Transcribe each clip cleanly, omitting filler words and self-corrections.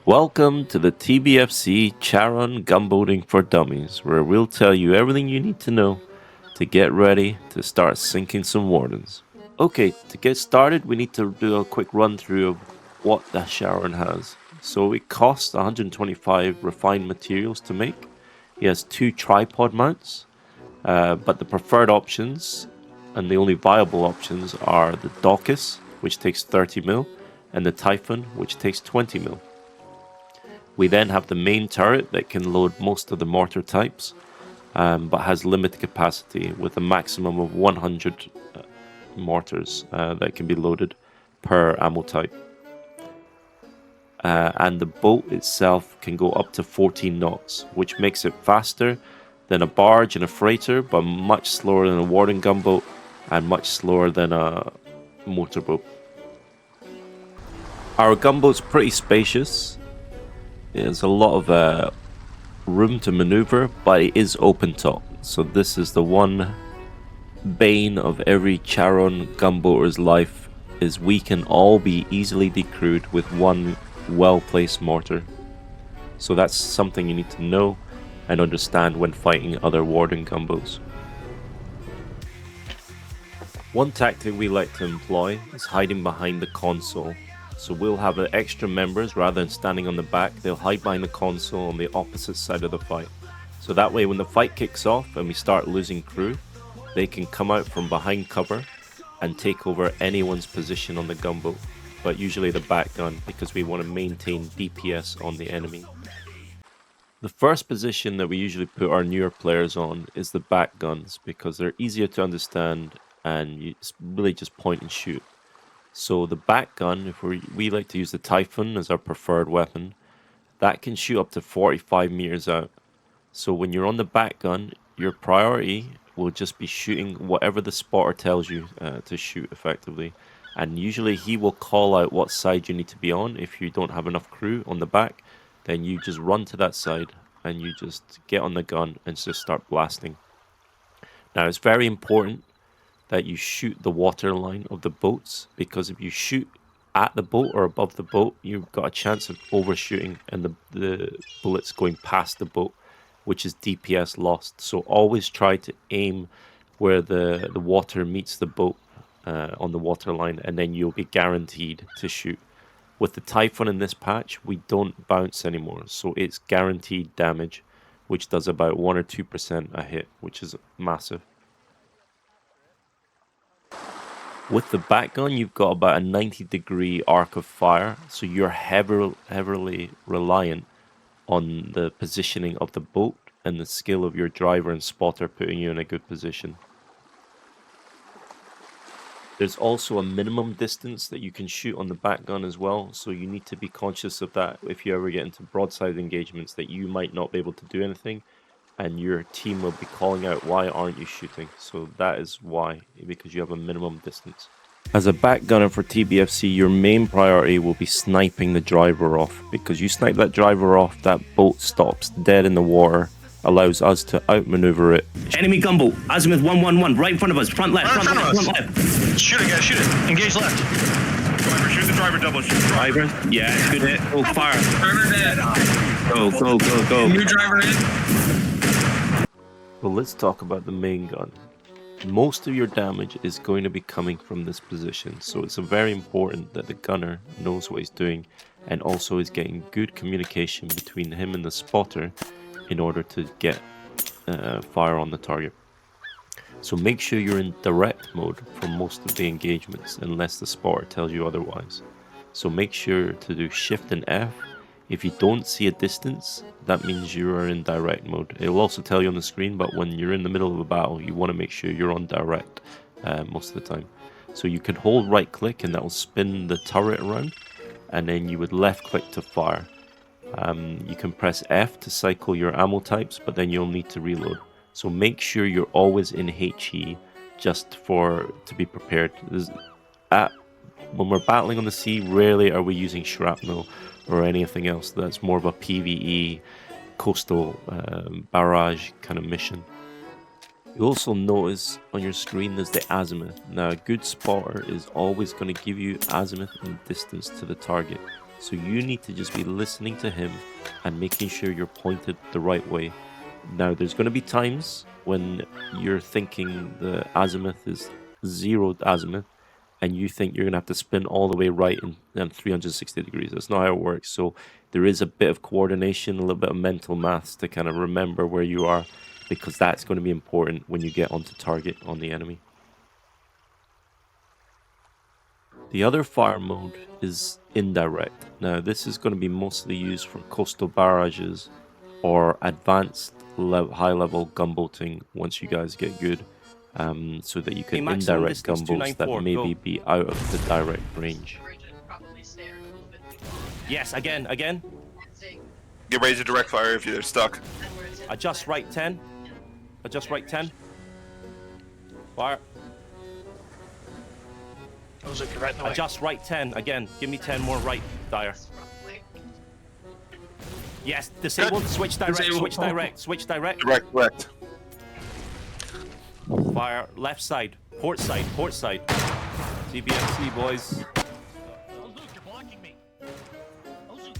Welcome to the TBFC Charon Gunboating for Dummies, where we'll tell you everything you need to know to get ready to start sinking some wardens. Okay, to get started, we need to do a quick run through of what the Charon has. So it costs 125 refined materials to make. He has 2 tripod mounts, but the preferred options and the only viable options are the Daucus, which takes 30 mil, and the Typhon, which takes 20 mil. We then have the main turret that can load most of the mortar types, but has limited capacity with a maximum of 100 mortars that can be loaded per ammo type. And the boat itself can go up to 14 knots, which makes it faster than a barge and a freighter, but much slower than a warden gunboat and much slower than a motorboat. Our gunboat's pretty spacious. There's a lot of room to maneuver, but it is open top. So this is the one bane of every Charon gunboater's life, is we can all be easily decrewed with one well-placed mortar. So that's something you need to know and understand when fighting other warden gunboats. One tactic we like to employ is hiding behind the console. So we'll have extra members, rather than standing on the back, they'll hide behind the console on the opposite side of the fight. So that way when the fight kicks off and we start losing crew, they can come out from behind cover and take over anyone's position on the gunboat, but usually the back gun, because we want to maintain DPS on the enemy. The first position that we usually put our newer players on is the back guns, because they're easier to understand and you really just point and shoot. So the back gun, if we like to use the Typhon as our preferred weapon, that can shoot up to 45 meters out. So when you're on the back gun, your priority will just be shooting whatever the spotter tells you to shoot effectively. And usually he will call out what side you need to be on. If you don't have enough crew on the back, then you just run to that side and you just get on the gun and just start blasting. Now it's very important that you shoot the water line of the boats, because if you shoot at the boat or above the boat, you've got a chance of overshooting and the bullets going past the boat, which is DPS lost. So always try to aim where the water meets the boat on the water line, and then you'll be guaranteed to shoot. With the Typhon in this patch, we don't bounce anymore, so it's guaranteed damage, which does about 1 or 2% a hit, which is massive. With the back gun, you've got about a 90-degree arc of fire, so you're heavily reliant on the positioning of the boat and the skill of your driver and spotter putting you in a good position. There's also a minimum distance that you can shoot on the back gun as well, so you need to be conscious of that if you ever get into broadside engagements, that you might not be able to do anything and your team will be calling out, why aren't you shooting? So that is why, because you have a minimum distance. As a back gunner for TBFC, your main priority will be sniping the driver off, because you snipe that driver off, that boat stops dead in the water, allows us to outmaneuver it. Enemy gunboat, azimuth 111, right in front of us, front left, front left. Shoot it, guys, shoot it. Engage left. Driver, shoot the driver, double shoot the driver. Driver, yeah, good hit. Oh, fire. Driver dead. Go. New driver in. Well, let's talk about the main gun. Most of your damage is going to be coming from this position, so it's very important that the gunner knows what he's doing and also is getting good communication between him and the spotter in order to get fire on the target. So make sure you're in direct mode for most of the engagements, unless the spotter tells you otherwise. So make sure to do Shift and F. If you don't see a distance, that means you are in direct mode. It will also tell you on the screen, but when you're in the middle of a battle, you want to make sure you're on direct most of the time. So you can hold right click and that will spin the turret around, and then you would left click to fire. You can press F to cycle your ammo types, but then you'll need to reload. So make sure you're always in HE just to be prepared. When we're battling on the sea, rarely are we using shrapnel or anything else. That's more of a PvE, coastal barrage kind of mission. You'll also notice on your screen there's the azimuth. Now a good spotter is always going to give you azimuth and distance to the target. So you need to just be listening to him and making sure you're pointed the right way. Now, there's going to be times when you're thinking the azimuth is 0 azimuth, and you think you're going to have to spin all the way right in 360 degrees. That's not how it works. So there is a bit of coordination, a little bit of mental maths to kind of remember where you are, because that's going to be important when you get onto target on the enemy. The other fire mode is indirect. Now, this is going to be mostly used for coastal barrages or advanced high-level gunboating once you guys get good. So that you can indirect gunboats that maybe be out of the direct range. Yes, again. Get ready to direct fire if you're stuck. Adjust right 10. Adjust right 10. Fire. Adjust right 10. Again, give me 10 more right, Dyer. Yes, disabled. Good. Switch direct. Disabled. Switch direct. Switch direct. Direct. Fire left side. Port side. Port side. TBFC boys.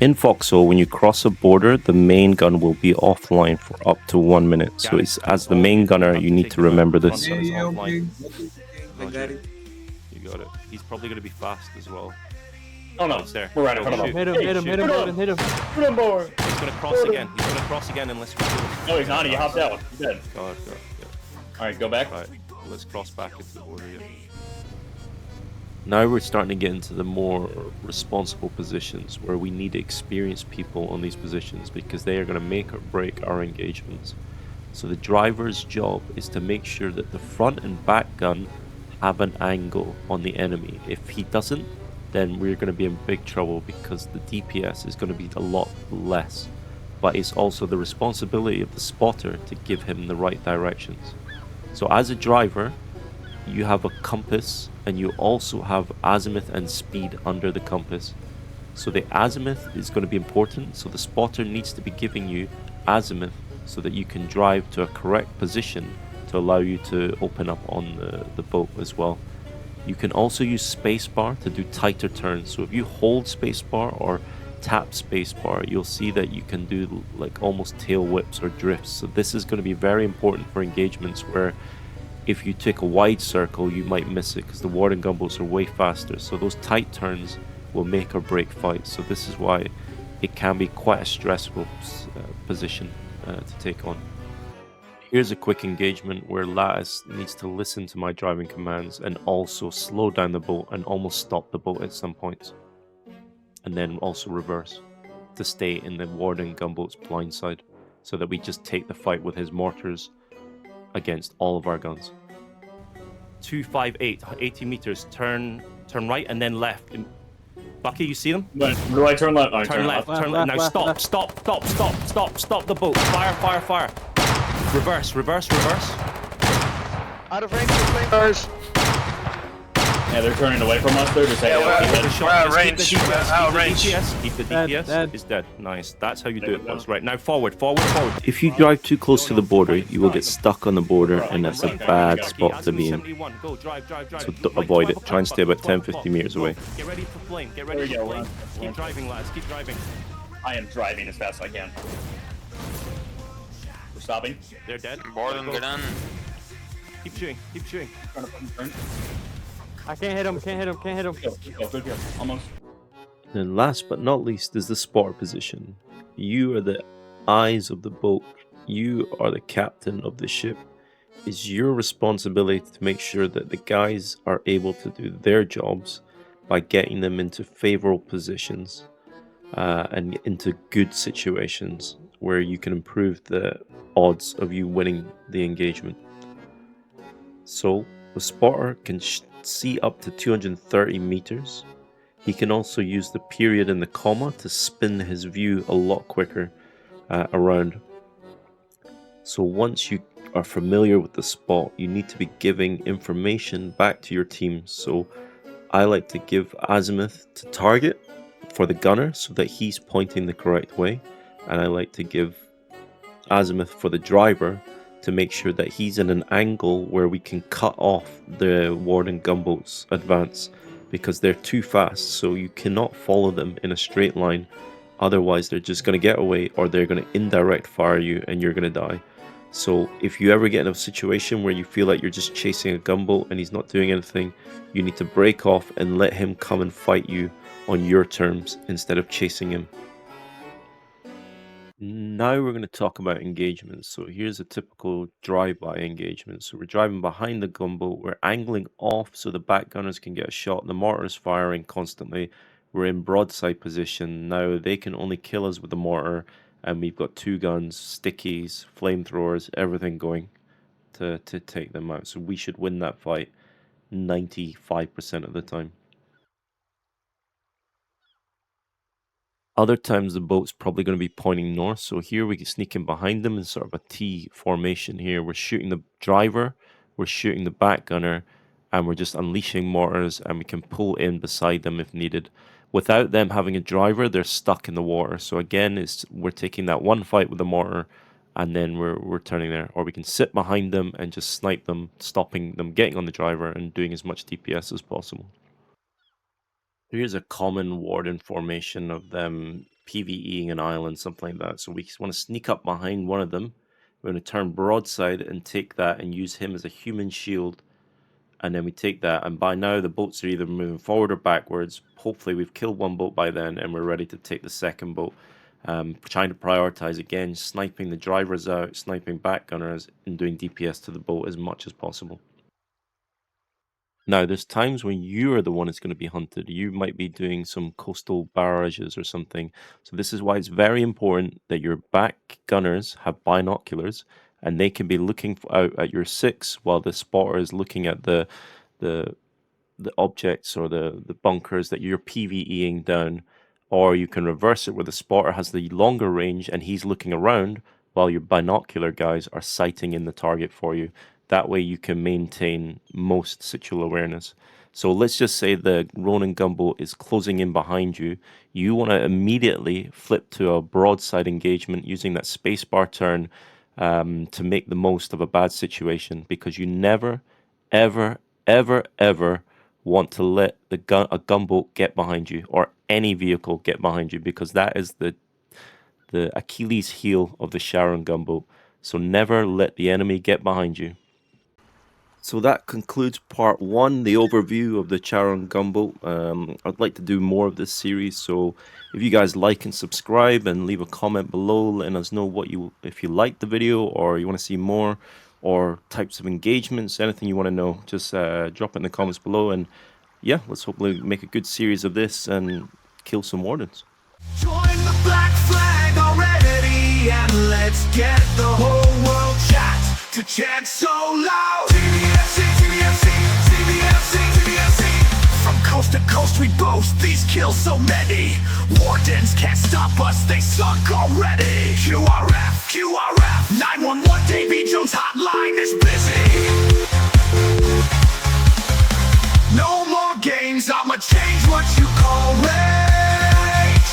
In Foxhole, when you cross a border, the main gun will be offline for up to 1 minute. So it's, as the main gunner, you need to remember this. You I got it. got it. He's probably going to be fast as well. Oh no, It's there. we're right in front of him. Hit him, Hey, hit him, shoot. hit him, Shoot Gordon, hit him. Shoot him, boy. He's going to cross again. He's going to cross again unless we kill him. No, he's not. He hopped out. He's dead. God, yeah. All right, go back. Right, let's cross back into the border here. Now we're starting to get into the more responsible positions where we need experienced people on these positions because they are going to make or break our engagements. So the driver's job is to make sure that the front and back gun have an angle on the enemy. If he doesn't, then we're going to be in big trouble because the DPS is going to be a lot less. But it's also the responsibility of the spotter to give him the right directions. So as a driver, you have a compass and you also have azimuth and speed under the compass. So the azimuth is going to be important, so the spotter needs to be giving you azimuth so that you can drive to a correct position to allow you to open up on the boat as well. You can also use spacebar to do tighter turns. So if you hold spacebar or tap spacebar, you'll see that you can do like almost tail whips or drifts. So this is going to be very important for engagements where if you take a wide circle, you might miss it because the Warden gunboats are way faster. So those tight turns will make or break fights. So this is why it can be quite a stressful position to take on. Here's a quick engagement where Lattice needs to listen to my driving commands and also slow down the boat and almost stop the boat at some points. And then also reverse to stay in the Warden gunboat's blind side so that we just take the fight with his mortars against all of our guns. 258, 80 meters. Turn right and then left. Bucky, you see them? Where do I turn left? All right, Turn left. Turn left. Now left, stop the boat. Fire. Reverse. Out of range of flamethrowers. Yeah, they're turning away from us. They're just Yeah, hanging we're out. out of range. Out of range. Keep the DPS. Dead. It's dead. Nice. That's how you do it, boys. Right, now forward. If you drive too close to the border, you will get stuck on the border and that's a bad spot to be in. Go, drive. So avoid it. Try and stay about 10-15 meters away. Get ready for flame. Get There ready we for go, flame. run. Keep driving, lads. Keep driving. I am driving as fast as I can. We're stopping. They're dead. Borden, Go. get on. Keep shooting. Trying to fucking turn. I can't hit him, Good kill. Almost. And last but not least is the spotter position. You are the eyes of the boat. You are the captain of the ship. It's your responsibility to make sure that the guys are able to do their jobs by getting them into favorable positions and into good situations where you can improve the odds of you winning the engagement. So the spotter can see up to 230 meters. He can also use the period and the comma to spin his view a lot quicker around. So once you are familiar with the spot, you need to be giving information back to your team. So I like to give azimuth to target for the gunner so that he's pointing the correct way, and I like to give azimuth for the driver to make sure that he's in an angle where we can cut off the Warden gunboat's advance because they're too fast, so you cannot follow them in a straight line. Otherwise, they're just going to get away, or they're going to indirect fire you and you're going to die. So if you ever get in a situation where you feel like you're just chasing a gunboat and he's not doing anything, you need to break off and let him come and fight you on your terms instead of chasing him. Now we're going to talk about engagements. So here's a typical drive-by engagement. So we're driving behind the gunboat, we're angling off so the back gunners can get a shot, the mortar is firing constantly, we're in broadside position. Now they can only kill us with the mortar, and we've got 2 guns, stickies, flamethrowers, everything going to take them out. So we should win that fight 95% of the time. Other times the boat's probably going to be pointing north, so here we can sneak in behind them in sort of a T formation here. We're shooting the driver, we're shooting the back gunner, and we're just unleashing mortars, and we can pull in beside them if needed. Without them having a driver, they're stuck in the water. So again, we're taking that one fight with the mortar, and then we're turning there. Or we can sit behind them and just snipe them, stopping them getting on the driver and doing as much DPS as possible. Here's a common warden formation of them PvEing an island, something like that. So we just want to sneak up behind one of them. We're going to turn broadside and take that and use him as a human shield. And then we take that, and by now the boats are either moving forward or backwards. Hopefully we've killed one boat by then and we're ready to take the second boat. Trying to prioritize again, sniping the drivers out, sniping back gunners, and doing DPS to the boat as much as possible. Now, there's times when you are the one that's going to be hunted. You might be doing some coastal barrages or something. So this is why it's very important that your back gunners have binoculars, and they can be looking out at your 6 while the spotter is looking at the objects or the bunkers that you're PvEing down. Or you can reverse it where the spotter has the longer range and he's looking around while your binocular guys are sighting in the target for you. That way you can maintain most situational awareness. So let's just say the Ronin gunboat is closing in behind you. You want to immediately flip to a broadside engagement using that spacebar turn to make the most of a bad situation, because you never, ever, ever, ever want to let a gunboat get behind you, or any vehicle get behind you, because that is the Achilles heel of the Charon gunboat. So never let the enemy get behind you. So that concludes part 1, the overview of the Charon gunboat. I'd like to do more of this series, so if you guys like and subscribe and leave a comment below letting us know if you liked the video or you want to see more, or types of engagements, anything you want to know, just drop it in the comments below. And yeah, let's hopefully make a good series of this and kill some wardens. Join the black flag already, and let's get the whole world chat to chant so loud. TBFC, TBFC, TBFC, TBFC. From coast to coast we boast these kills so many. Wardens can't stop us, they sunk already. QRF, QRF, 911 Davy Jones hotline is busy. No more games, I'ma change what you call rage.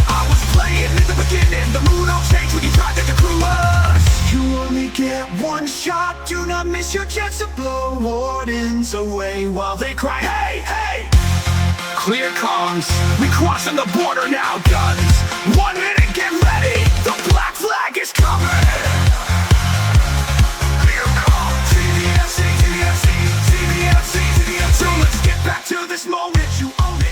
I was playing in the beginning, the mood all changed when you tried to crew us. You only get one shot, do not miss your chance to blow wardens away while they cry, hey, hey! Clear comms, we crossing the border now, guns. 1 minute, get ready, the black flag is coming. Clear comm, TBFC, TBFC, TBFC, TBFC. So let's get back to this moment, you own it.